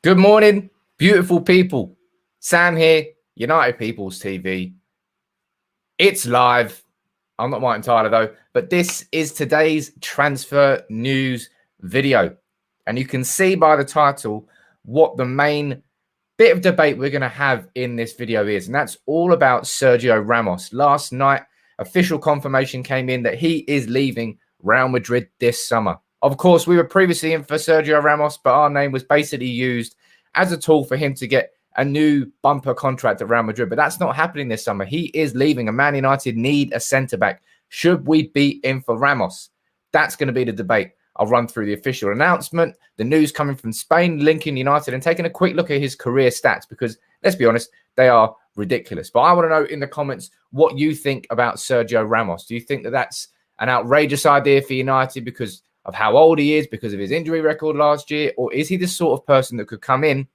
Good morning, beautiful people. Sam here, United People's TV. It's live. I'm not Martin Tyler though, but this is today's transfer news video. And you can see by the title what the main bit of debate we're going to have in this video is. And that's all about Sergio Ramos. Last night, official confirmation came in that he is leaving Real Madrid this summer. Of course, we were previously in for Sergio Ramos, but our name was basically used as a tool for him to get a new bumper contract at Real Madrid. But that's not happening this summer. He is leaving, and Man United need a centre-back. Should we be in for Ramos? That's going to be the debate. I'll run through the official announcement, the news coming from Spain, linking United, and taking a quick look at his career stats, because let's be honest, they are ridiculous. But I want to know in the comments what you think about Sergio Ramos. Do you think that that's an outrageous idea for United because of how old he is, because of his injury record last year? Or is he the sort of person that could come in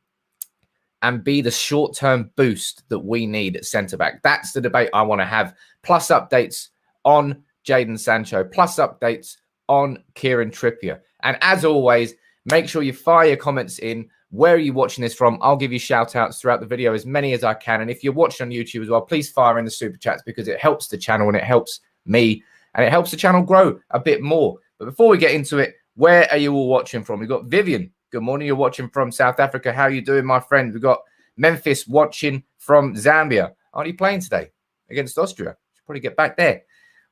and be the short-term boost that we need at centre-back? That's the debate I want to have. Plus updates on Jadon Sancho, plus updates on Kieran Trippier. And as always, make sure you fire your comments in. Where are you watching this from? I'll give you shout-outs throughout the video, as many as I can. And if you're watching on YouTube as well, please fire in the super chats, because it helps the channel and it helps me and it helps the channel grow a bit more. But before we get into it, where are you all watching from? We've got Vivian. Good morning. You're watching from South Africa. How are you doing, my friend? We've got Memphis watching from Zambia. Aren't you playing today against Austria? Should probably get back there.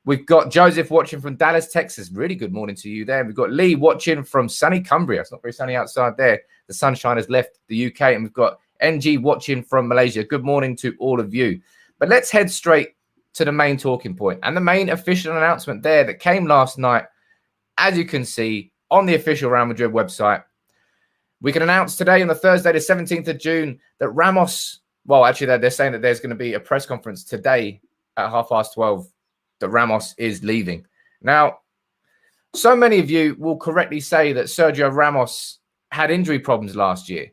We've got Joseph watching from Dallas, Texas. Really good morning to you there. We've got Lee watching from sunny Cumbria. It's not very sunny outside there. The sunshine has left the UK. And we've got NG watching from Malaysia. Good morning to all of you. But let's head straight to the main talking point and the main official announcement there that came last night. As you can see on the official Real Madrid website, we can announce today on the Thursday, the 17th of June, that Ramos, well, actually, they're saying that there's going to be a press conference today at 12:30, that Ramos is leaving. Now, so many of you will correctly say that Sergio Ramos had injury problems last year.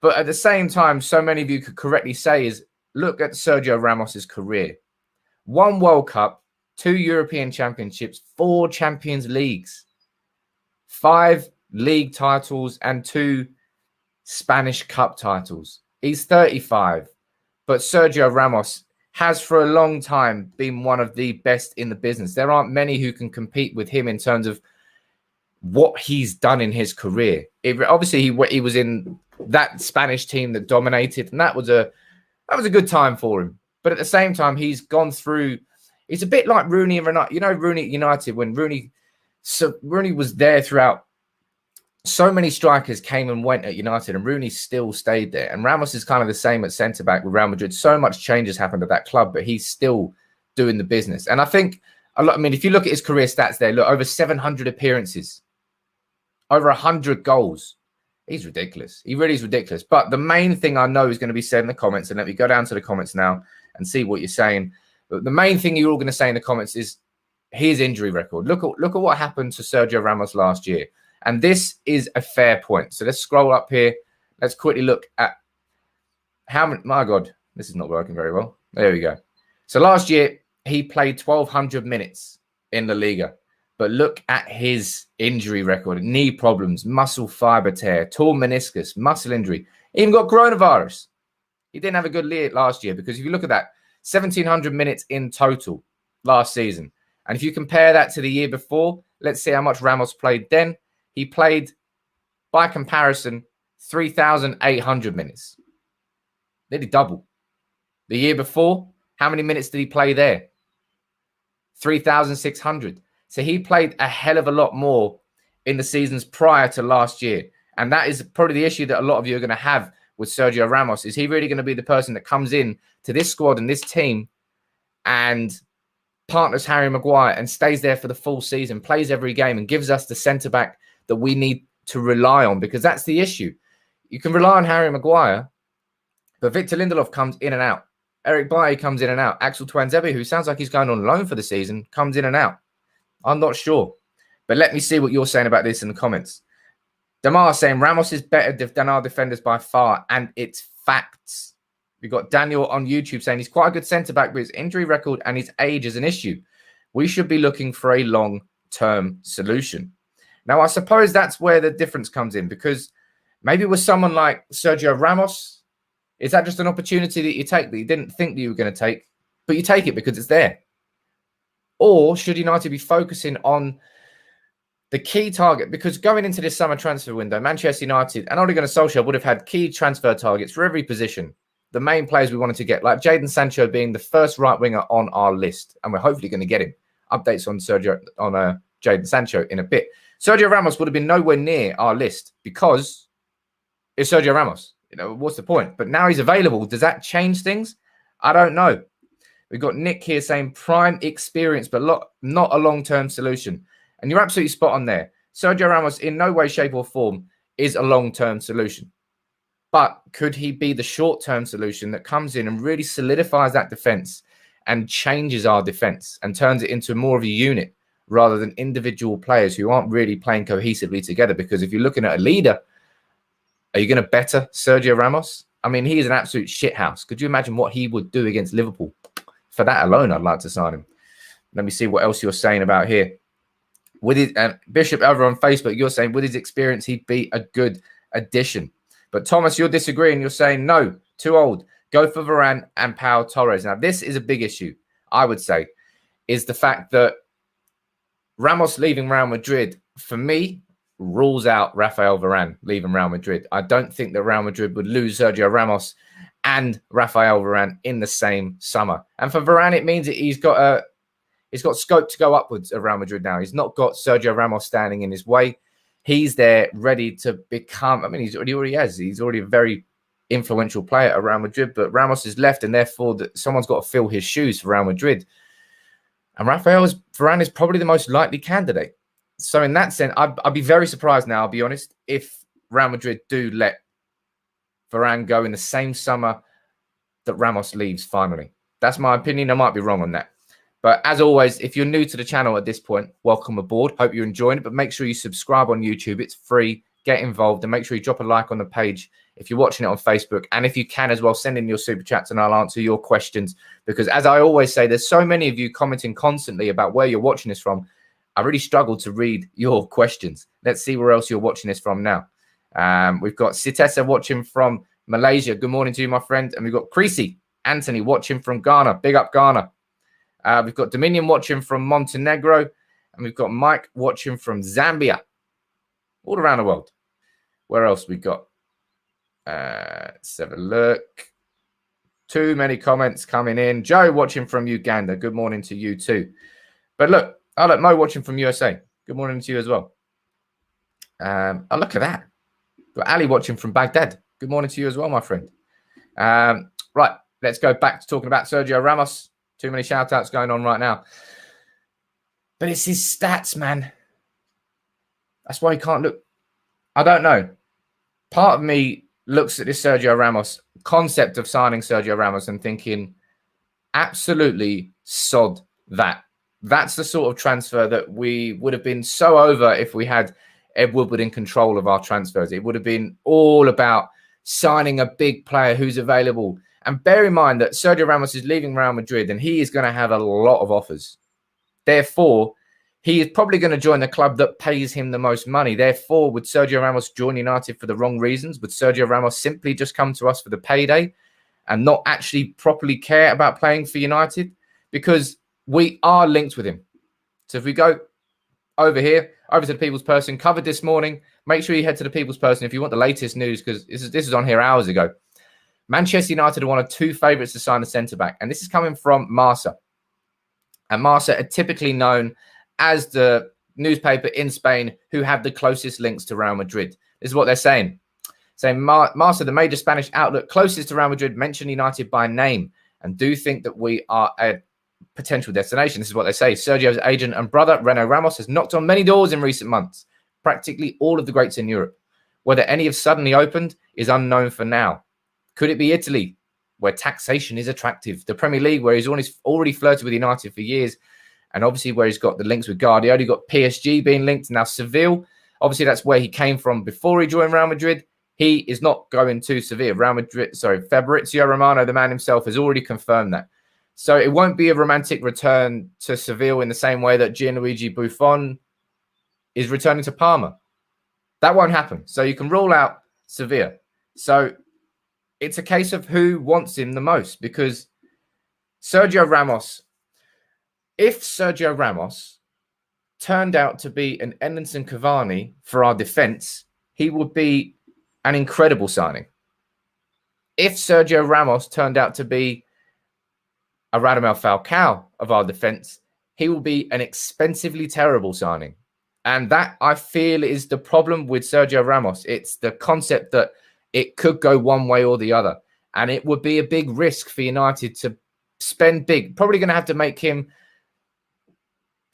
But at the same time, so many of you could correctly say is, look at Sergio Ramos's career. 1 World Cup, 2 European Championships, 4 Champions Leagues, 5 league titles, and 2 Spanish Cup titles. He's 35, but Sergio Ramos has for a long time been one of the best in the business. There aren't many who can compete with him in terms of what he's done in his career. Obviously, he was in that Spanish team that dominated, and that was a good time for him. But at the same time, he's gone through. It's a bit like Rooney and Ronaldo. You know, Rooney at United, when Rooney was there throughout. So many strikers came and went at United, and Rooney still stayed there. And Ramos is kind of the same at centre-back with Real Madrid. So much change has happened at that club, but he's still doing the business. And I think, if you look at his career stats there, look, over 700 appearances, over 100 goals. He's ridiculous. He really is ridiculous. But the main thing I know is going to be said in the comments, and let me go down to the comments now and see what you're saying. But the main thing you're all going to say in the comments is his injury record. Look at what happened to Sergio Ramos last year. And this is a fair point. So let's scroll up here. Let's quickly look at how many. My God, this is not working very well. There we go. So last year, he played 1,200 minutes in La Liga. But look at his injury record. Knee problems, muscle fiber tear, torn meniscus, muscle injury. Even got coronavirus. He didn't have a good year last year, because if you look at that, 1,700 minutes in total last season. And if you compare that to the year before, let's see how much Ramos played then. He played, by comparison, 3,800 minutes. Nearly double. The year before, how many minutes did he play there? 3,600. So he played a hell of a lot more in the seasons prior to last year. And that is probably the issue that a lot of you are going to have with Sergio Ramos. Is he really going to be the person that comes in to this squad and this team and partners Harry Maguire and stays there for the full season, plays every game, and gives us the centre-back that we need to rely on? Because that's the issue. You can rely on Harry Maguire, but Victor Lindelof comes in and out. Eric Bailly comes in and out. Axel Tuanzebe, who sounds like he's going on loan for the season, comes in and out. I'm not sure. But let me see what you're saying about this in the comments. Damar saying Ramos is better than our defenders by far, and it's facts. We've got Daniel on YouTube saying he's quite a good centre-back, but his injury record and his age is an issue. We should be looking for a long-term solution. Now, I suppose that's where the difference comes in, because Maybe with someone like Sergio Ramos, is that just an opportunity that you take that you didn't think that you were going to take, but you take it because it's there? Or should United be focusing on the key target? Because going into this summer transfer window, Manchester United and Ole Gunnar Solskjaer would have had key transfer targets for every position. The main players we wanted to get, like Jadon Sancho being the first right winger on our list, and we're hopefully going to get him. Updates on Jadon Sancho in a bit. Sergio Ramos would have been nowhere near our list because it's Sergio Ramos. You know, what's the point? But now he's available. Does that change things? I don't know. We've got Nick here saying prime experience, but not a long-term solution. And you're absolutely spot on there. Sergio Ramos, in no way, shape, or form, is a long-term solution. But could he be the short-term solution that comes in and really solidifies that defense and changes our defense and turns it into more of a unit rather than individual players who aren't really playing cohesively together? Because if you're looking at a leader, are you going to better Sergio Ramos? I mean, he is an absolute shithouse. Could you imagine what he would do against Liverpool? For that alone, I'd like to sign him. Let me see what else you're saying about here. With his, Bishop over on Facebook, you're saying with his experience, he'd be a good addition. But Thomas, you're disagreeing. You're saying, no, too old. Go for Varane and Pau Torres. Now, this is a big issue, I would say, is the fact that Ramos leaving Real Madrid, for me, rules out Rafael Varane leaving Real Madrid. I don't think that Real Madrid would lose Sergio Ramos and Rafael Varane in the same summer. And for Varane, it means that he's got scope to go upwards at Real Madrid now. He's not got Sergio Ramos standing in his way. He's there ready to become, I mean, he already has. He's already a very influential player at Real Madrid, but Ramos is left, and therefore someone's got to fill his shoes for Real Madrid. And Varane is probably the most likely candidate. So in that sense, I'd be very surprised now, I'll be honest, if Real Madrid do let Varane go in the same summer that Ramos leaves finally. That's my opinion. I might be wrong on that. But as always, if you're new to the channel at this point, welcome aboard. Hope you're enjoying it. But make sure you subscribe on YouTube. It's free. Get involved. And make sure you drop a like on the page if you're watching it on Facebook. And if you can as well, send in your super chats and I'll answer your questions. Because as I always say, there's so many of you commenting constantly about where you're watching this from. I really struggle to read your questions. Let's see where else you're watching this from now. We've got Sitessa watching from Malaysia. Good morning to you, my friend. And we've got Creasy Anthony watching from Ghana. Big up Ghana. We've got Dominion watching from Montenegro. And we've got Mike watching from Zambia. All around the world. Where else we got? Let's have a look. Too many comments coming in. Joe watching from Uganda. Good morning to you too. But look, Mo watching from USA. Good morning to you as well. Oh, look at that. Got Ali watching from Baghdad. Good morning to you as well, my friend. Right, let's go back to talking about Sergio Ramos. Too many shout-outs going on right now. But it's his stats, man. That's why he can't look. I don't know. Part of me looks at this Sergio Ramos concept of signing Sergio Ramos and thinking, absolutely sod that. That's the sort of transfer that we would have been so over if we had Ed Woodward in control of our transfers. It would have been all about signing a big player who's available. And bear in mind that Sergio Ramos is leaving Real Madrid and he is going to have a lot of offers. Therefore, he is probably going to join the club that pays him the most money. Therefore, would Sergio Ramos join United for the wrong reasons? Would Sergio Ramos simply just come to us for the payday and not actually properly care about playing for United? Because we are linked with him. So if we go over here, over to the People's Person, covered this morning, make sure you head to the People's Person if you want the latest news, because this is on here hours ago. Manchester United are one of two favourites to sign a centre-back, and this is coming from Marca. And Marca are typically known as the newspaper in Spain who have the closest links to Real Madrid. This is what they're saying. Saying Marca, the major Spanish outlet closest to Real Madrid, mention United by name and do think that we are a potential destination. This is what they say. Sergio's agent and brother, Reno Ramos, has knocked on many doors in recent months. Practically all of the greats in Europe. Whether any have suddenly opened is unknown for now. Could it be Italy, where taxation is attractive? The Premier League, where he's already flirted with United for years, and obviously where he's got the links with Guardiola. He got PSG being linked, now Seville. Obviously, that's where he came from before he joined Real Madrid. He is not going to Seville. Fabrizio Romano, the man himself, has already confirmed that. So it won't be a romantic return to Seville in the same way that Gianluigi Buffon is returning to Parma. That won't happen. So you can rule out Sevilla. So it's a case of who wants him the most, because Sergio Ramos, if Sergio Ramos turned out to be an Edinson Cavani for our defence, he would be an incredible signing. If Sergio Ramos turned out to be a Radamel Falcao of our defence, he will be an expensively terrible signing. And that, I feel, is the problem with Sergio Ramos. It's the concept that it could go one way or the other. And it would be a big risk for United to spend big. Probably going to have to make him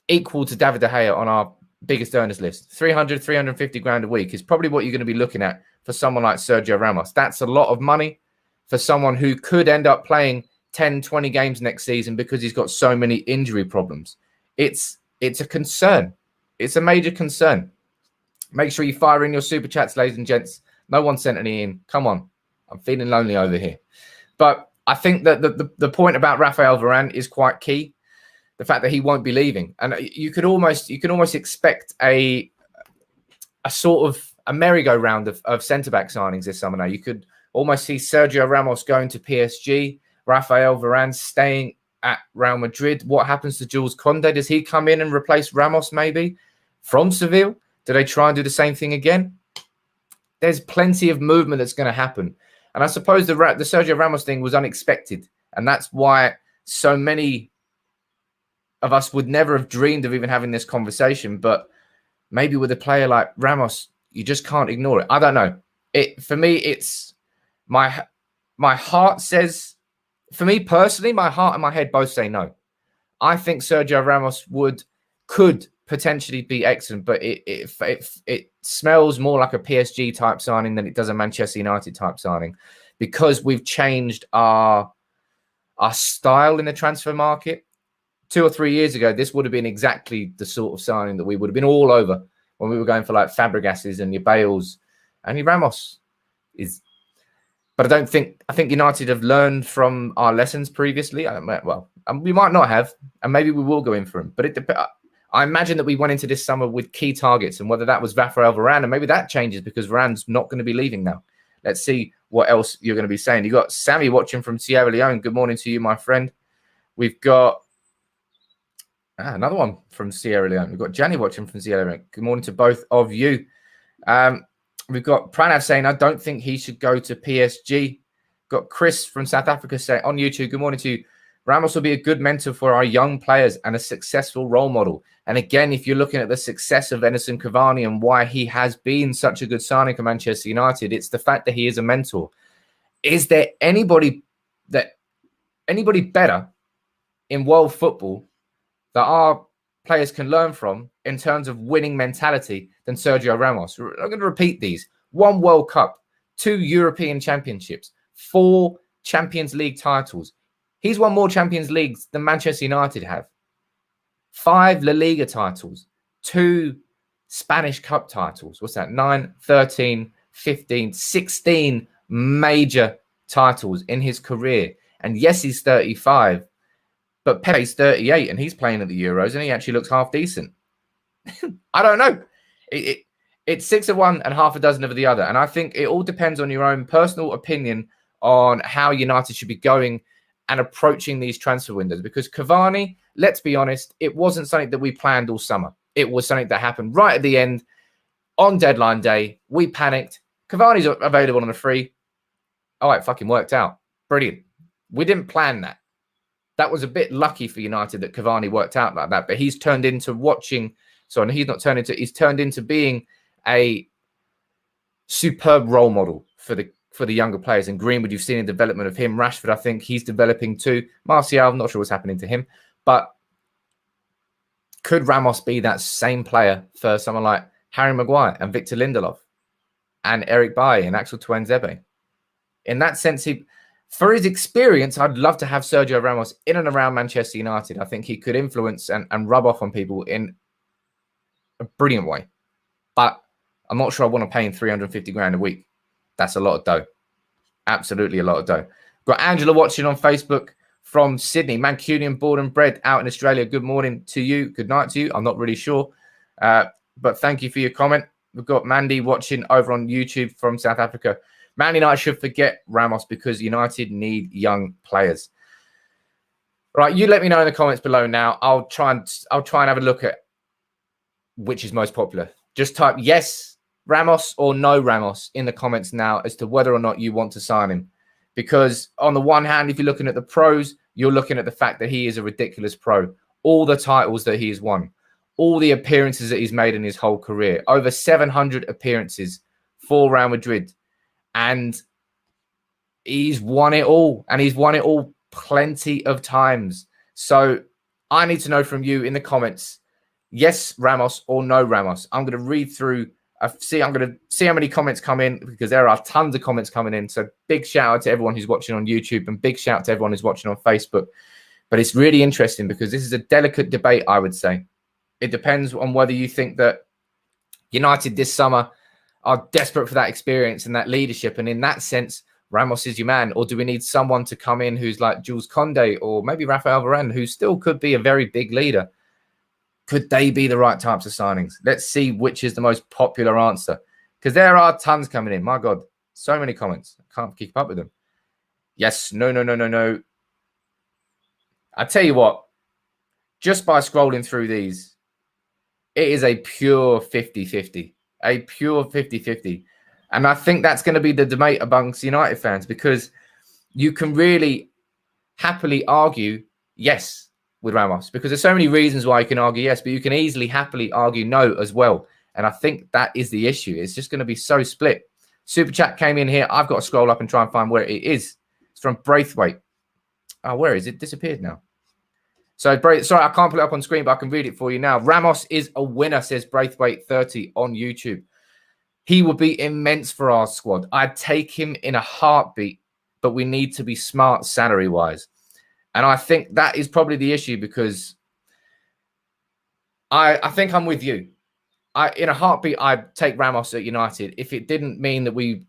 equal to David De Gea on our biggest earners list. 300, 350 grand a week is probably what you're going to be looking at for someone like Sergio Ramos. That's a lot of money for someone who could end up playing 10, 20 games next season because he's got so many injury problems. It's a concern. It's a major concern. Make sure you fire in your super chats, ladies and gents. No one sent any in. Come on. I'm feeling lonely over here. But I think that the point about Rafael Varane is quite key. The fact that he won't be leaving. And you could almost expect a sort of a merry-go-round of centre-back signings this summer now. You could almost see Sergio Ramos going to PSG, Rafael Varane staying at Real Madrid. What happens to Jules Koundé? Does he come in and replace Ramos maybe from Seville? Do they try and do the same thing again? There's plenty of movement that's going to happen. And I suppose the Sergio Ramos thing was unexpected. And that's why so many of us would never have dreamed of even having this conversation. But maybe with a player like Ramos, you just can't ignore it. I don't know. For me, it's my heart says, for me personally, my heart and my head both say no. I think Sergio Ramos could potentially be excellent, but it smells more like a PSG type signing than it does a Manchester United type signing, because we've changed our style in the transfer market. 2 or 3 years ago, this would have been exactly the sort of signing that we would have been all over when we were going for like Fabregases and your Bales and your Ramos is. But I think United have learned from our lessons previously. We might not have, and maybe we will go in for him. But I imagine that we went into this summer with key targets, and whether that was Rafael Varane, and maybe that changes because Varane's not going to be leaving now. Let's see what else you're going to be saying. You've got Sammy watching from Sierra Leone. Good morning to you, my friend. We've got another one from Sierra Leone. We've got Gianni watching from Sierra Leone. Good morning to both of you. We've got Pranav saying, I don't think he should go to PSG. Got Chris from South Africa saying on YouTube, good morning to you. Ramos will be a good mentor for our young players and a successful role model. And again, if you're looking at the success of Edinson Cavani and why he has been such a good signing for Manchester United, it's the fact that he is a mentor. Is there anybody better in world football that our players can learn from in terms of winning mentality than Sergio Ramos? I'm going to repeat these. 1 World Cup, 2 European Championships, 4 Champions League titles. He's won more Champions Leagues than Manchester United have. 5 La Liga titles, 2 Spanish Cup titles. What's that? 9, 13, 15, 16 major titles in his career. And yes, he's 35, but Pepe's 38 and he's playing at the Euros and he actually looks half decent. I don't know. It's 6 of one and half a dozen of the other. And I think it all depends on your own personal opinion on how United should be going and approaching these transfer windows. Because Cavani, let's be honest, it wasn't something that we planned all summer. It was something that happened right at the end on deadline day. We panicked. Cavani's available on a free. Oh, it fucking worked out. Brilliant. We didn't plan that. That was a bit lucky for United that Cavani worked out like that. But he's turned into he's turned into being a superb role model for the younger players. And Greenwood, you've seen the development of him. Rashford, I think he's developing too. Martial, I'm not sure what's happening to him. But could Ramos be that same player for someone like Harry Maguire and Victor Lindelof and Eric Bailly and Axel Tuanzebe? In that sense, for his experience, I'd love to have Sergio Ramos in and around Manchester United. I think he could influence and rub off on people in a brilliant way. But I'm not sure I want to pay him 350 grand a week. That's a lot of dough. Absolutely a lot of dough. Got Angela watching on Facebook from Sydney. Mancunian, born and bred out in Australia. Good morning to you. Good night to you. I'm not really sure. But thank you for your comment. We've got Mandy watching over on YouTube from South Africa. Man United should forget Ramos because United need young players. Right, you let me know in the comments below now. I'll try and have a look at which is most popular. Just type yes Ramos or no Ramos in the comments now as to whether or not you want to sign him. Because on the one hand, if you're looking at the pros, you're looking at the fact that he is a ridiculous pro. All the titles that he has won, all the appearances that he's made in his whole career, over 700 appearances for Real Madrid. And he's won it all. And he's won it all plenty of times. So I need to know from you in the comments, yes, Ramos or no Ramos. I'm going to read through. I'm going to see how many comments come in because there are tons of comments coming in. So big shout out to everyone who's watching on YouTube and big shout out to everyone who's watching on Facebook. But it's really interesting because this is a delicate debate, I would say. It depends on whether you think that United this summer are desperate for that experience and that leadership. And in that sense, Ramos is your man. Or do we need someone to come in who's like Jules Koundé or maybe Rafael Varane, who still could be a very big leader? Could they be the right types of signings? Let's see which is the most popular answer. Because there are tons coming in. My God, so many comments. I can't keep up with them. Yes, no, no, no, no, no. I tell you what, just by scrolling through these, it is a pure 50-50. A pure 50-50. And I think that's going to be the debate amongst United fans because you can really happily argue yes with Ramos because there's so many reasons why you can argue yes, but you can easily happily argue no as well. And I think that is the issue. It's just going to be so split. Super Chat came in here. I've got to scroll up and try and find where it is. It's from Braithwaite. Oh, where is it? Disappeared now. So, sorry, I can't put it up on screen, but I can read it for you now. Ramos is a winner, says Braithwaite30 on YouTube. He would be immense for our squad. I'd take him in a heartbeat, but we need to be smart salary-wise. And I think that is probably the issue because I think I'm with you. In a heartbeat, I'd take Ramos at United if it didn't mean that we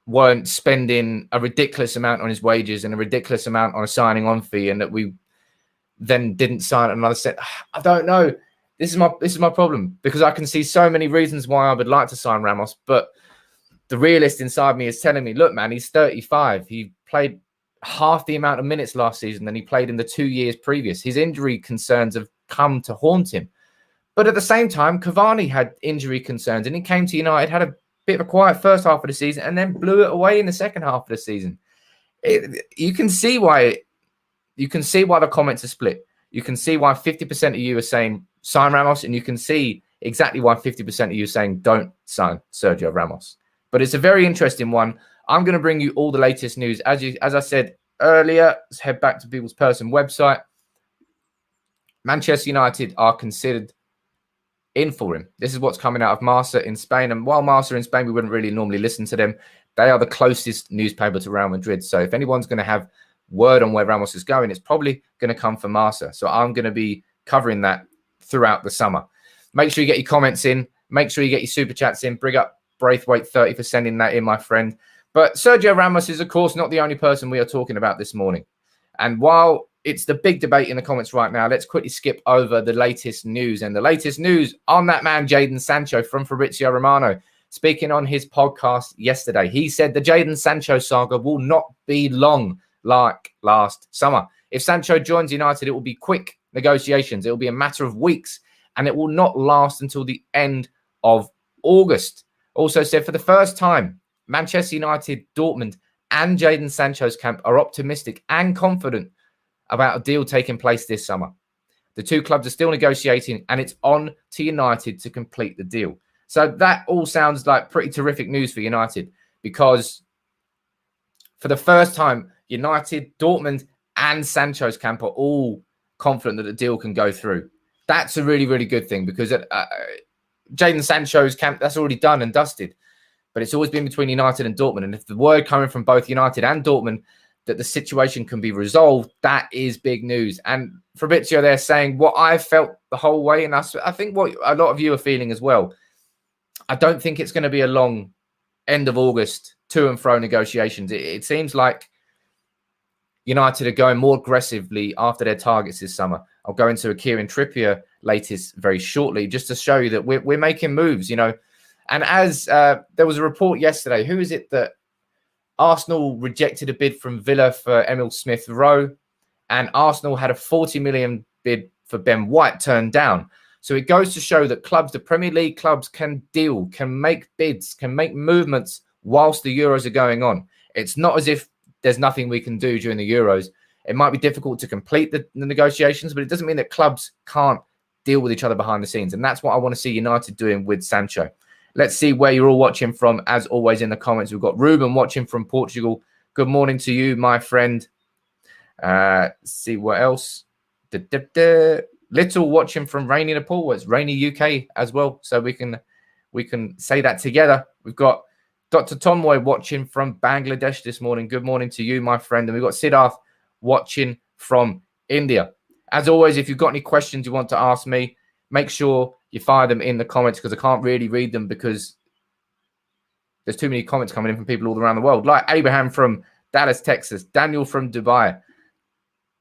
weren't spending a ridiculous amount on his wages and a ridiculous amount on a signing on fee and that we then didn't sign another set. I don't know. This is my problem because I can see so many reasons why I would like to sign Ramos, but the realist inside me is telling me, look, man, he's 35. He played half the amount of minutes last season than he played in the 2 years previous. His injury concerns have come to haunt him. But at the same time, Cavani had injury concerns and he came to United, had a bit of a quiet first half of the season and then blew it away in the second half of the season. You can see why the comments are split. You can see why 50% of you are saying sign Ramos, and you can see exactly why 50% of you are saying don't sign Sergio Ramos. But it's a very interesting one. I'm going to bring you all the latest news. As I said earlier, let's head back to People's Person website. Manchester United are considered in for him. This is what's coming out of Marca in Spain. And while Marca in Spain, we wouldn't really normally listen to them. They are the closest newspaper to Real Madrid. So if anyone's going to have word on where Ramos is going, it's probably going to come from Marca. So I'm going to be covering that throughout the summer. Make sure you get your comments in. Make sure you get your super chats in. Bring up Braithwaite30 for sending that in, my friend. But Sergio Ramos is, of course, not the only person we are talking about this morning. And while it's the big debate in the comments right now, let's quickly skip over the latest news. And the latest news on that man, Jadon Sancho, from Fabrizio Romano, speaking on his podcast yesterday. He said the Jadon Sancho saga will not be long like last summer. If Sancho joins United, it will be quick negotiations. It will be a matter of weeks, and it will not last until the end of August. Also said, for the first time, Manchester United, Dortmund, and Jadon Sancho's camp are optimistic and confident about a deal taking place this summer. The two clubs are still negotiating, and it's on to United to complete the deal. So that all sounds like pretty terrific news for United, because for the first time, United, Dortmund, and Sancho's camp are all confident that the deal can go through. That's a really, really good thing, because Jadon Sancho's camp, that's already done and dusted. But it's always been between United and Dortmund. And if the word coming from both United and Dortmund that the situation can be resolved, that is big news. And Fabrizio there saying what I felt the whole way, and I think what a lot of you are feeling as well. I don't think it's going to be a long end of August to and fro negotiations. It seems like United are going more aggressively after their targets this summer. I'll go into a Kieran Trippier latest very shortly, just to show you that we're making moves. You know, And as there was a report yesterday, who is it that Arsenal rejected a bid from Villa for Emil Smith-Rowe, and Arsenal had a 40 million bid for Ben White turned down. So it goes to show that clubs, the Premier League clubs, can deal, can make bids, can make movements whilst the Euros are going on. It's not as if there's nothing we can do during the Euros. It might be difficult to complete the negotiations, but it doesn't mean that clubs can't deal with each other behind the scenes. And that's what I want to see United doing with Sancho. Let's see where you're all watching from. As always, in the comments, we've got Ruben watching from Portugal. Good morning to you, my friend. See what else. Little watching from rainy Nepal. It's rainy UK as well, so we can say that together. We've got Dr. Tomoy watching from Bangladesh this morning. Good morning to you, my friend. And we've got Siddharth watching from India. As always, if you've got any questions you want to ask me, make sure you fire them in the comments, because I can't really read them because there's too many comments coming in from people all around the world, like Abraham from Dallas, Texas, Daniel from Dubai,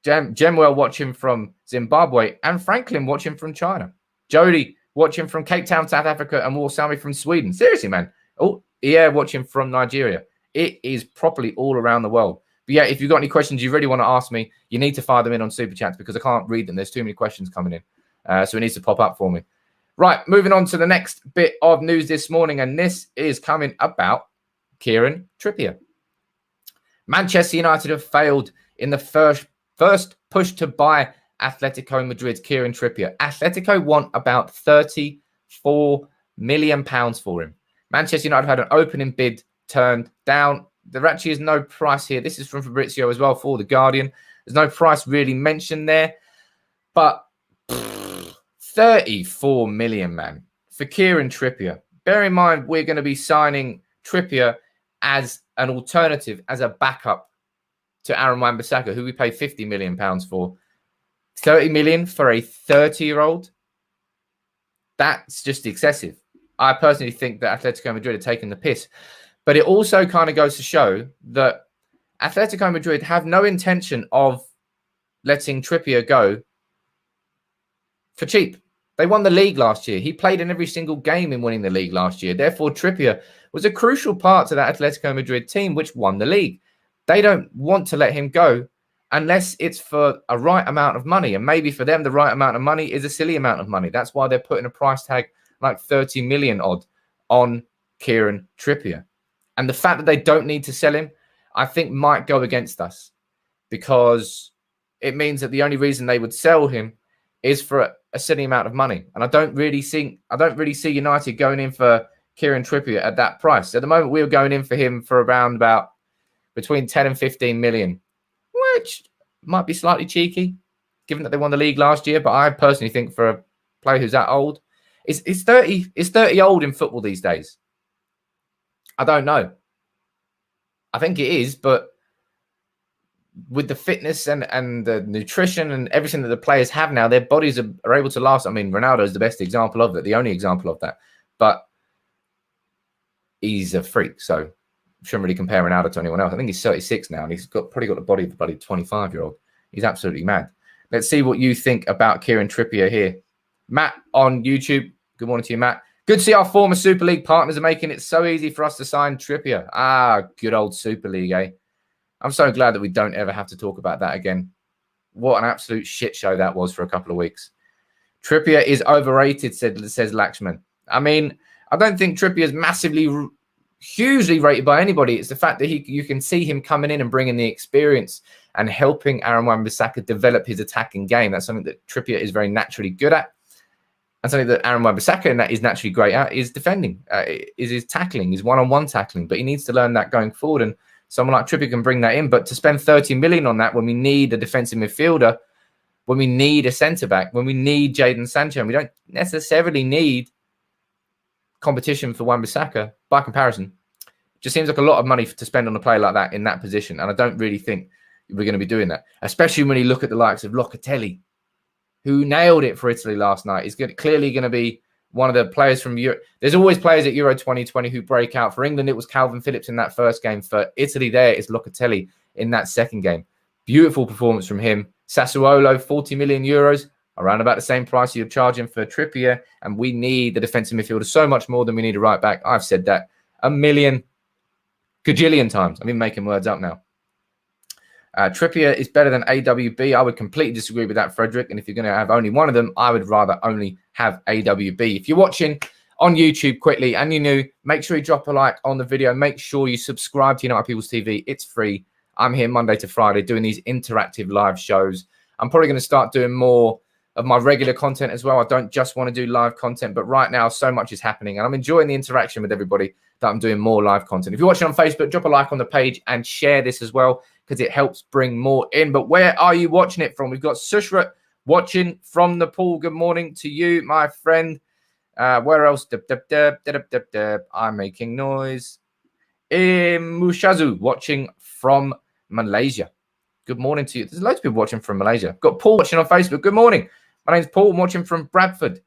Gemwell watching from Zimbabwe, and Franklin watching from China. Jody watching from Cape Town, South Africa, and Warsami from Sweden. Seriously, man. Oh, yeah, watching from Nigeria. It is properly all around the world. But yeah, if you've got any questions you really want to ask me, you need to fire them in on Super Chats, because I can't read them. There's too many questions coming in. So it needs to pop up for me. Right, moving on to the next bit of news this morning, and this is coming about Kieran Trippier. Manchester United have failed in the first push to buy Atletico Madrid's Kieran Trippier. Atletico want about £34 million for him. Manchester United had an opening bid turned down. There actually is no price here. This is from Fabrizio as well for The Guardian. There's no price really mentioned there. But 34 million, man, for Kieran Trippier. Bear in mind, we're going to be signing Trippier as an alternative, as a backup to Aaron Wan-Bissaka, who we pay £50 million for. 30 million for a 30-year-old? That's just excessive. I personally think that Atletico Madrid are taking the piss. But it also kind of goes to show that Atletico Madrid have no intention of letting Trippier go for cheap. They won the league last year. He played in every single game in winning the league last year. Therefore, Trippier was a crucial part to that Atletico Madrid team, which won the league. They don't want to let him go unless it's for a right amount of money. And maybe for them, the right amount of money is a silly amount of money. That's why they're putting a price tag like 30 million odd on Kieran Trippier. And the fact that they don't need to sell him, I think might go against us, because it means that the only reason they would sell him is for a silly amount of money. And I don't really see United going in for Kieran Trippier at that price. At the moment, we were going in for him for around about between 10 and 15 million, which might be slightly cheeky, given that they won the league last year. But I personally think for a player who's that old, is 30 old in football these days? I don't know. I think it is, but with the fitness and the nutrition and everything that the players have now, their bodies are able to last. I mean, Ronaldo is the best example of that, the only example of that. But he's a freak, so shouldn't really compare Ronaldo to anyone else. I think he's 36 now, and he's probably got the body of a bloody 25-year-old. He's absolutely mad. Let's see what you think about Kieran Trippier here. Matt on YouTube. Good morning to you, Matt. Good to see our former Super League partners are making it so easy for us to sign Trippier. Ah, good old Super League, eh? I'm so glad that we don't ever have to talk about that again. What an absolute shit show that was for a couple of weeks. Trippier is overrated, says Lakshman. I mean, I don't think Trippier is massively, hugely rated by anybody. It's the fact that you can see him coming in and bringing the experience and helping Aaron Wan-Bissaka develop his attacking game. That's something that Trippier is very naturally good at. And something that Aaron Wan-Bissaka is naturally great at is defending, is his tackling, his one-on-one tackling. But he needs to learn that going forward. And someone like Trippier can bring that in. But to spend 30 million on that when we need a defensive midfielder, when we need a centre-back, when we need Jadon Sancho, and we don't necessarily need competition for Wan-Bissaka, by comparison, just seems like a lot of money to spend on a player like that in that position. And I don't really think we're going to be doing that, especially when you look at the likes of Locatelli, who nailed it for Italy last night. He's clearly going to be one of the players from Europe. There's always players at Euro 2020 who break out. For England, it was Calvin Phillips in that first game. For Italy, there is Locatelli in that second game. Beautiful performance from him. Sassuolo, 40 million euros. around about the same price you're charging for Trippier, and we need the defensive midfielder so much more than we need a right back. I've said that a million gajillion times. I'm even making words up now. Trippier is better than AWB. I would completely disagree with that, Frederick. And if you're going to have only one of them, I would rather only have AWB. If you're watching on YouTube quickly and you're new, make sure you drop a like on the video. Make sure you subscribe to United People's TV. It's free. I'm here Monday to Friday doing these interactive live shows. I'm probably going to start doing more of my regular content as well. I don't just want to do live content, but right now so much is happening and I'm enjoying the interaction with everybody that I'm doing more live content. If you're watching on Facebook, drop a like on the page and share this as well because it helps bring more in. But where are you watching it from? We've got Sushrat watching from Nepal. Good morning to you, my friend. Where else? I'm making noise. Mushazu watching from Malaysia. Good morning to you. There's loads of people watching from Malaysia. Got Paul watching on Facebook. Good morning. My name's Paul. I'm watching from Bradford.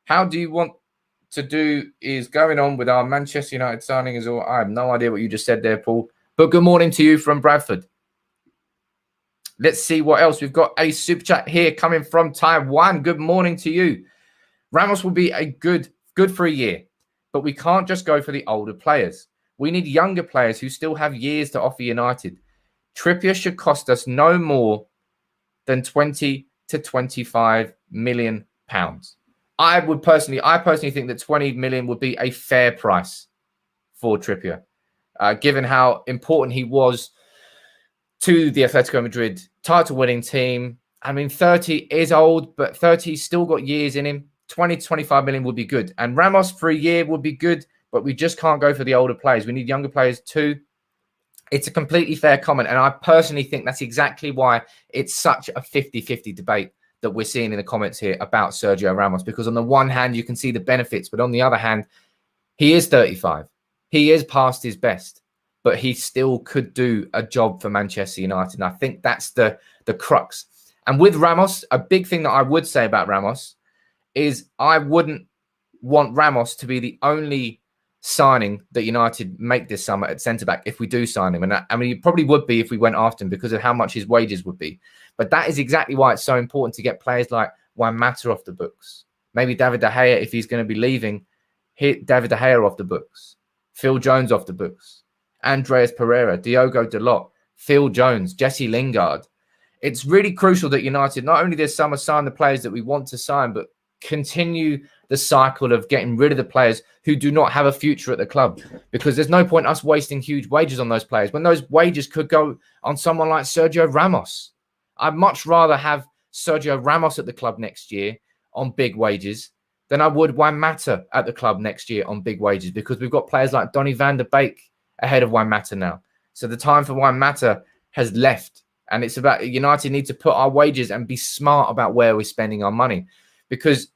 How do you want to do is going on with our Manchester United signing as well? I have no idea what you just said there, Paul. But good morning to you from Bradford. Let's see what else. We've got a super chat here coming from Taiwan. Good morning to you. Ramos will be a good for a year, but we can't just go for the older players. We need younger players who still have years to offer United. Trippier should cost us no more than 20 to 25 million pounds. I personally think that 20 million would be a fair price for Trippier, given how important he was to the Atletico Madrid title-winning team. I mean, 30 is old, but 30's still got years in him. 20 to 25 million would be good. And Ramos for a year would be good, but we just can't go for the older players. We need younger players too. It's a completely fair comment. And I personally think that's exactly why it's such a 50-50 debate that we're seeing in the comments here about Sergio Ramos. Because on the one hand, you can see the benefits, but on the other hand, he is 35. He is past his best, but he still could do a job for Manchester United. And I think that's the crux. And with Ramos, a big thing that I would say about Ramos is I wouldn't want Ramos to be the only signing that United make this summer at centre-back if we do sign him. And I mean, it probably would be if we went after him because of how much his wages would be. But that is exactly why it's so important to get players like Juan Mata off the books. Maybe David De Gea, if he's going to be leaving, hit David De Gea off the books. Phil Jones off the books. Andreas Pereira, Diogo Dalot, Phil Jones, Jesse Lingard. It's really crucial that United, not only this summer, sign the players that we want to sign, but continue the cycle of getting rid of the players who do not have a future at the club, because there's no point us wasting huge wages on those players when those wages could go on someone like Sergio Ramos. I'd much rather have Sergio Ramos at the club next year on big wages than I would Juan Mata at the club next year on big wages, because we've got players like Donny van der Beek ahead of Juan Mata now. So the time for Juan Mata has left, and it's about United need to put our wages and be smart about where we're spending our money, because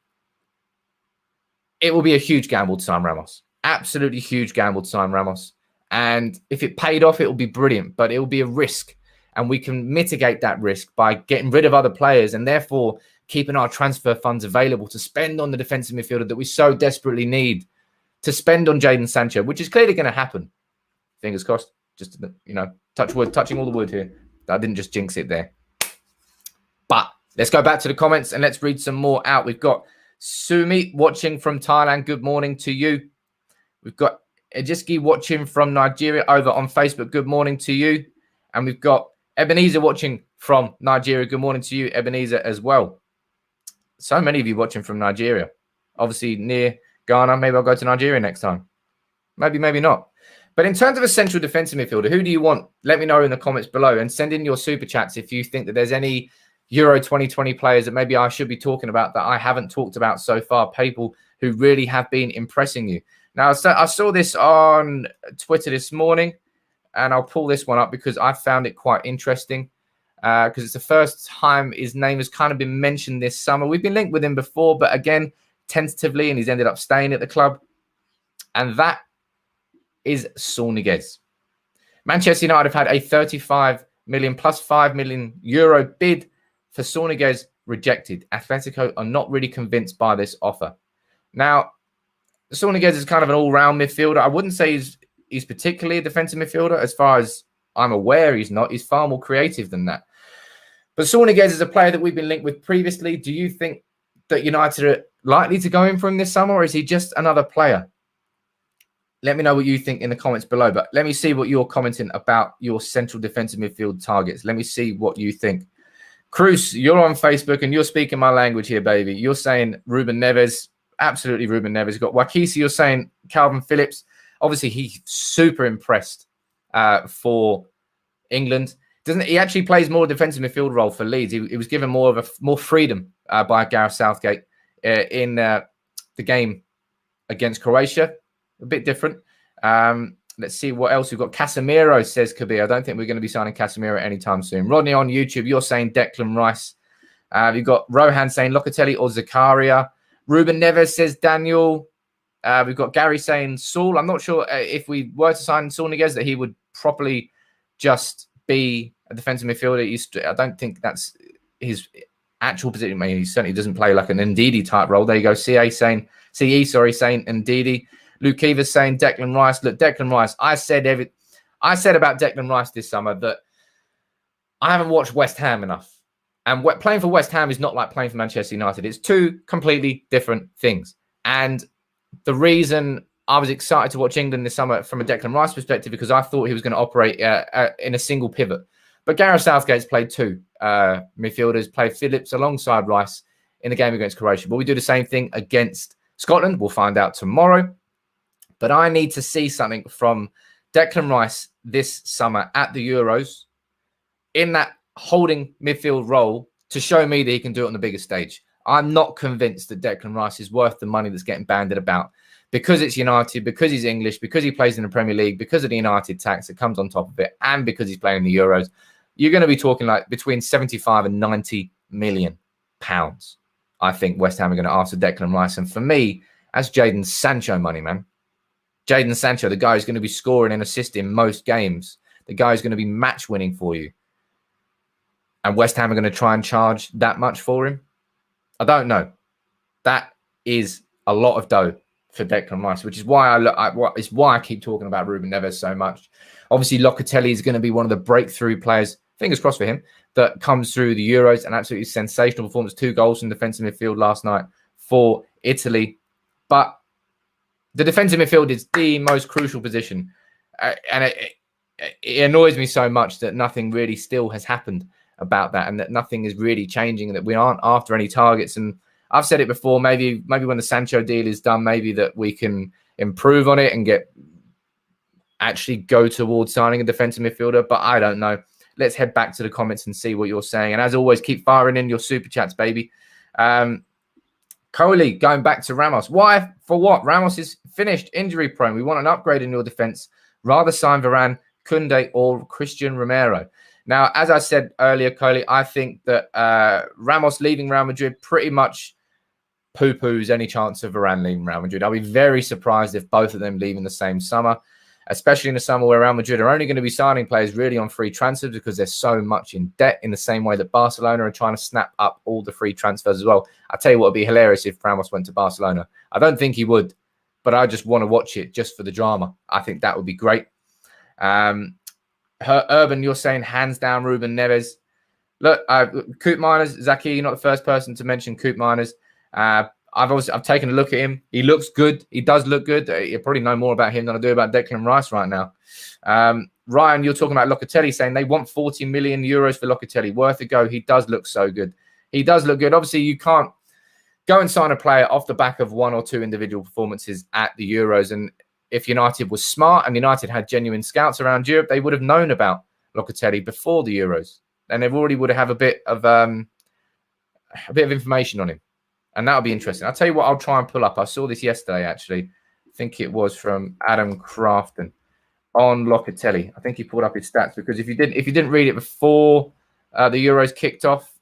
it will be a huge gamble to sign Ramos. Absolutely huge gamble to sign Ramos. And if it paid off, it will be brilliant, but it will be a risk. And we can mitigate that risk by getting rid of other players and therefore keeping our transfer funds available to spend on the defensive midfielder that we so desperately need, to spend on Jadon Sancho, which is clearly going to happen. Fingers crossed. Just, you know, touch wood, touching all the wood here. I didn't just jinx it there. But let's go back to the comments and let's read some more out. We've got Sumi watching from Thailand. Good morning to you. We've got Ejiski watching from Nigeria over on Facebook. Good morning to you. And we've got Ebenezer watching from Nigeria. Good morning to you, Ebenezer, as well. So many of you watching from Nigeria. Obviously near Ghana. Maybe I'll go to Nigeria next time. Maybe, maybe not. But in terms of a central defensive midfielder, who do you want? Let me know in the comments below, and send in your super chats if you think that there's any Euro 2020 players that maybe I should be talking about that I haven't talked about so far, people who really have been impressing you. Now, I saw this on Twitter this morning, and I'll pull this one up because I found it quite interesting, because it's the first time his name has kind of been mentioned this summer. We've been linked with him before, but again, tentatively, and he's ended up staying at the club. And that is Saul Niguez. Manchester United have had a 35 million plus 5 million euro bid for Saul Niguez rejected. Atletico are not really convinced by this offer. Now, Saul Niguez is kind of an all-round midfielder. I wouldn't say he's particularly a defensive midfielder. As far as I'm aware, he's not. He's far more creative than that. But Sorniguez is a player that we've been linked with previously. Do you think that United are likely to go in for him this summer, or is he just another player? Let me know what you think in the comments below. But let me see what you're commenting about your central defensive midfield targets. Let me see what you think. Cruz, you're on Facebook and you're speaking my language here, baby. You're saying Ruben Neves. Absolutely Ruben Neves. You've got Wakisi, you're saying Calvin Phillips. Obviously, he's super impressed for England. Doesn't he actually plays more defensive midfield role for Leeds? He was given more freedom by Gareth Southgate in the game against Croatia. A bit different. Let's see what else we've got. Casemiro, says Kabir. I don't think we're going to be signing Casemiro anytime soon. Rodney on YouTube, you're saying Declan Rice. You've got Rohan saying Locatelli or Zakaria. Ruben Neves, says Daniel. We've got Gary saying Saul. I'm not sure if we were to sign Saul Niguez that he would properly just be a defensive midfielder. I don't think that's his actual position. He certainly doesn't play like an Ndidi type role. There you go. CE saying Ndidi. Luke Evers saying Declan Rice. Look, Declan Rice. I said about Declan Rice this summer that I haven't watched West Ham enough. And playing for West Ham is not like playing for Manchester United. It's two completely different things. And the reason I was excited to watch England this summer from a Declan Rice perspective because I thought he was going to operate in a single pivot. But Gareth Southgate's played two midfielders, played Phillips alongside Rice in the game against Croatia. But we do the same thing against Scotland. We'll find out tomorrow. But I need to see something from Declan Rice this summer at the Euros in that holding midfield role to show me that he can do it on the biggest stage. I'm not convinced that Declan Rice is worth the money that's getting bandied about because it's United, because he's English, because he plays in the Premier League, because of the United tax that comes on top of it, and because he's playing in the Euros. You're going to be talking like between 75 and 90 million pounds. I think West Ham are going to ask for Declan Rice. And for me, that's Jadon Sancho money, man. Jadon Sancho, the guy who's going to be scoring and assisting most games. The guy who's going to be match winning for you. And West Ham are going to try and charge that much for him? I don't know. That is a lot of dough for Declan Rice, which is why I keep talking about Ruben Neves so much. Obviously, Locatelli is going to be one of the breakthrough players, fingers crossed for him, that comes through the Euros. An absolutely sensational performance. 2 goals from defensive midfield last night for Italy. But the defensive midfield is the most crucial position. And it annoys me so much that nothing really still has happened about that and that nothing is really changing and that we aren't after any targets. And I've said it before, maybe when the Sancho deal is done, maybe that we can improve on it and actually go towards signing a defensive midfielder. But I don't know. Let's head back to the comments and see what you're saying. And as always, keep firing in your super chats, baby. Coley, going back to Ramos. Why? For what? Ramos is finished, injury prone. We want an upgrade in your defense. Rather sign Varane, Koundé, or Christian Romero. Now, as I said earlier, Coley, I think that Ramos leaving Real Madrid pretty much poo-poos any chance of Varane leaving Real Madrid. I'll be very surprised if both of them leave in the same summer, especially in the summer where Real Madrid are only going to be signing players really on free transfers because they're so much in debt, in the same way that Barcelona are trying to snap up all the free transfers as well. I'll tell you what would be hilarious if Ramos went to Barcelona. I don't think he would, but I just want to watch it just for the drama. I think that would be great. Urban, you're saying hands down Ruben Neves. Look, Coop Miners, Zaki, you're not the first person to mention Coop Miners. I've taken a look at him. He looks good. He does look good. You probably know more about him than I do about Declan Rice right now. Ryan, you're talking about Locatelli, saying they want 40 million euros for Locatelli. Worth a go. He does look so good. He does look good. Obviously, you can't go and sign a player off the back of 1 or 2 individual performances at the Euros. And if United was smart and United had genuine scouts around Europe, they would have known about Locatelli before the Euros. And they already would have a bit of information on him. And that'll be interesting. I'll tell you what I'll try and pull up. I saw this yesterday, actually. I think it was from Adam Crafton on Locatelli. I think he pulled up his stats because if you didn't read it before the Euros kicked off,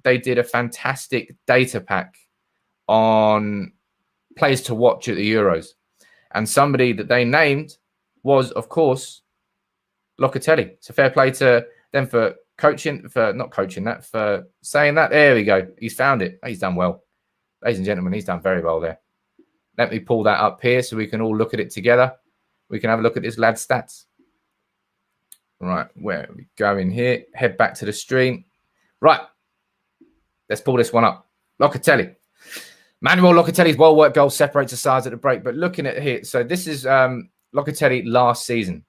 they did a fantastic data pack on players to watch at the Euros. And somebody that they named was, of course, Locatelli. So fair play to them for saying that. There we go. He's found it. He's done well. Ladies and gentlemen, he's done very well there. Let me pull that up here so we can all look at it together. We can have a look at this lad's stats. Right, where are we going here? Head back to the stream. Right. Let's pull this one up. Locatelli. Manuel Locatelli's well-worked goal separates the sides at the break. But looking at here, so this is Locatelli last season.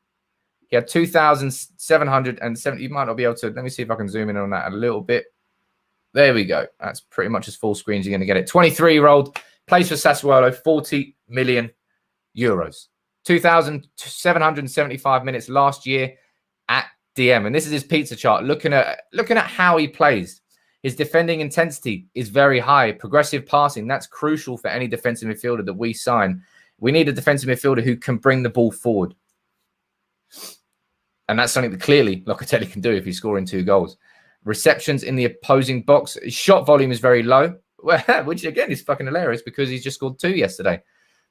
He had 2,770. You might not be able to. Let me see if I can zoom in on that a little bit. There we go. That's pretty much as full screen as you're going to get it. 23-year-old, plays for Sassuolo, 40 million euros. 2,775 minutes last year at DM. And this is his pizza chart. Looking at how he plays. His defending intensity is very high. Progressive passing, that's crucial for any defensive midfielder that we sign. We need a defensive midfielder who can bring the ball forward. And that's something that clearly Locatelli can do if he's scoring 2 goals. Receptions in the opposing box. His shot volume is very low, which again is fucking hilarious because he's just scored 2 yesterday.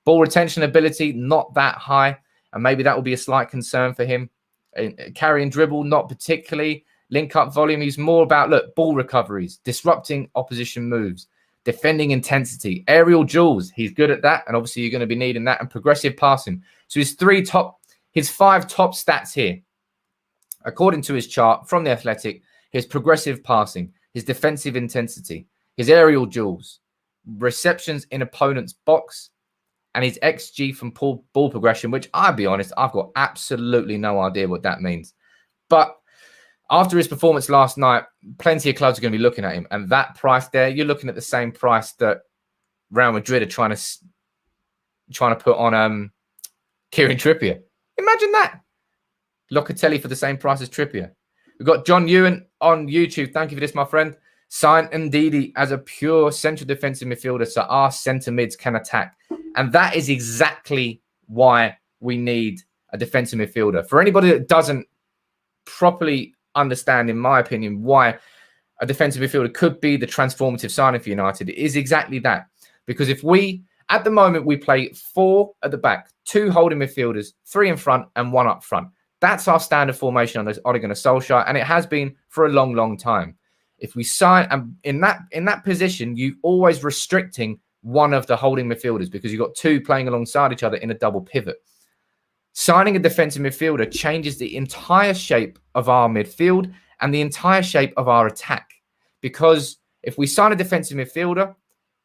Ball retention ability, not that high. And maybe that will be a slight concern for him. Carry and dribble, not particularly. Link-up volume, he's more about, look, ball recoveries, disrupting opposition moves, defending intensity, aerial duels. He's good at that, and obviously you're going to be needing that, and progressive passing. So his 5 top stats here, according to his chart from The Athletic, his progressive passing, his defensive intensity, his aerial duels, receptions in opponent's box, and his XG from ball progression, which I'll be honest, I've got absolutely no idea what that means. But after his performance last night, plenty of clubs are going to be looking at him. And that price there, you're looking at the same price that Real Madrid are trying to put on Kieran Trippier. Imagine that. Locatelli for the same price as Trippier. We've got John Ewan on YouTube. Thank you for this, my friend. Sign Ndidi as a pure central defensive midfielder so our centre mids can attack. And that is exactly why we need a defensive midfielder. For anybody that doesn't properly understand, in my opinion, why a defensive midfielder could be the transformative signing for United, it is exactly that. Because if at the moment, we play 4 at the back, 2 holding midfielders, 3 in front and 1 up front. That's our standard formation under Ole Gunnar Solskjaer, and it has been for a long, long time. If we sign, and in that position, you always restricting one of the holding midfielders because you've got 2 playing alongside each other in a double pivot. Signing a defensive midfielder changes the entire shape of our midfield and the entire shape of our attack. Because if we sign a defensive midfielder,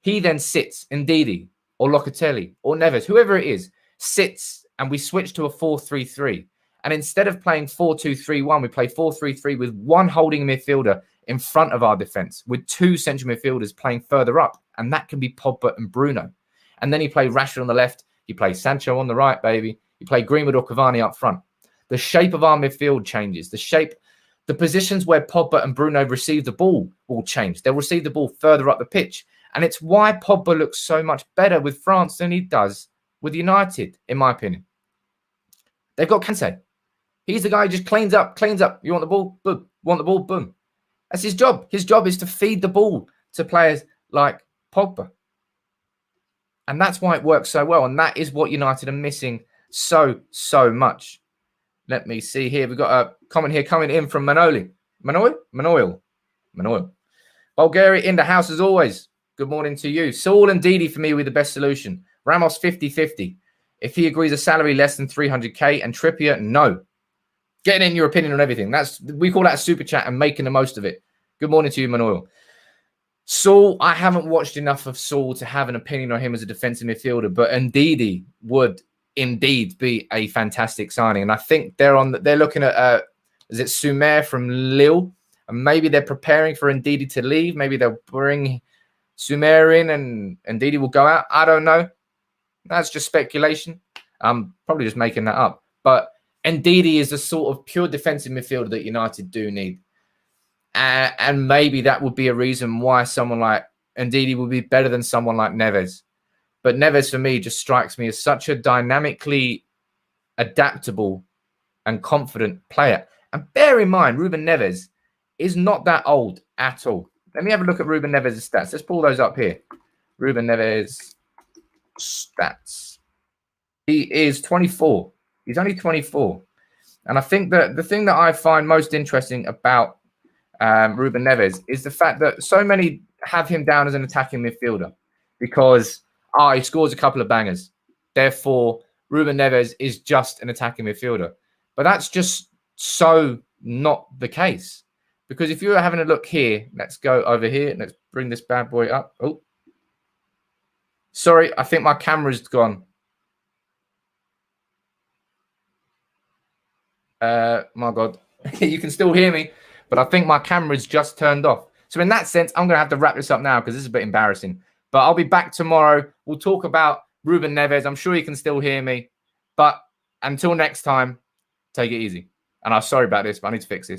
he then sits, Ndidi or Locatelli or Neves, whoever it is, sits, and we switch to a 4-3-3. And instead of playing 4-2-3-1, we play 4-3-3 with 1 holding midfielder in front of our defence, with 2 central midfielders playing further up. And that can be Pogba and Bruno. And then you play Rashford on the left, you play Sancho on the right, baby. You play Greenwood or Cavani up front. The shape of our midfield changes. The positions where Pogba and Bruno receive the ball will change. They'll receive the ball further up the pitch. And it's why Pogba looks so much better with France than he does with United, in my opinion. They've got Kante. He's the guy who just cleans up. You want the ball? Boom. Want the ball? Boom. That's his job. His job is to feed the ball to players like Pogba. And that's why it works so well. And that is what United are missing so much. Let me see here. We've got a comment here coming in from Manoil. Bulgaria in the house as always. Good morning to you. Saul and Didi for me with the best solution. Ramos 50-50. If he agrees a salary less than 300k and Trippier, no. Getting in your opinion on everything. We call that a super chat and making the most of it. Good morning to you, Manoil. Saul, I haven't watched enough of Saul to have an opinion on him as a defensive midfielder, but Ndidi would indeed be a fantastic signing. And I think they're looking at is it Sumer from Lille? And maybe they're preparing for Ndidi to leave. Maybe they'll bring Sumer in and Ndidi will go out. I don't know. That's just speculation. I'm probably just making that up. But Ndidi is the sort of pure defensive midfielder that United do need. And maybe that would be a reason why someone like Ndidi would be better than someone like Neves. But Neves, for me, just strikes me as such a dynamically adaptable and confident player. And bear in mind, Ruben Neves is not that old at all. Let me have a look at Ruben Neves' stats. Let's pull those up here. Ruben Neves' stats. He is 24. He's only 24. And I think that the thing that I find most interesting about Ruben Neves is the fact that so many have him down as an attacking midfielder because he scores a couple of bangers. Therefore, Ruben Neves is just an attacking midfielder. But that's just so not the case. Because if you're having a look here, let's go over here. Let's bring this bad boy up. Oh, sorry. I think my camera's gone. My God. You can still hear me, but I think my camera's just turned off. So in that sense, I'm going to have to wrap this up now because this is a bit embarrassing. But I'll be back tomorrow. We'll talk about Ruben Neves. I'm sure you can still hear me. But until next time, take it easy. And I'm sorry about this, but I need to fix this.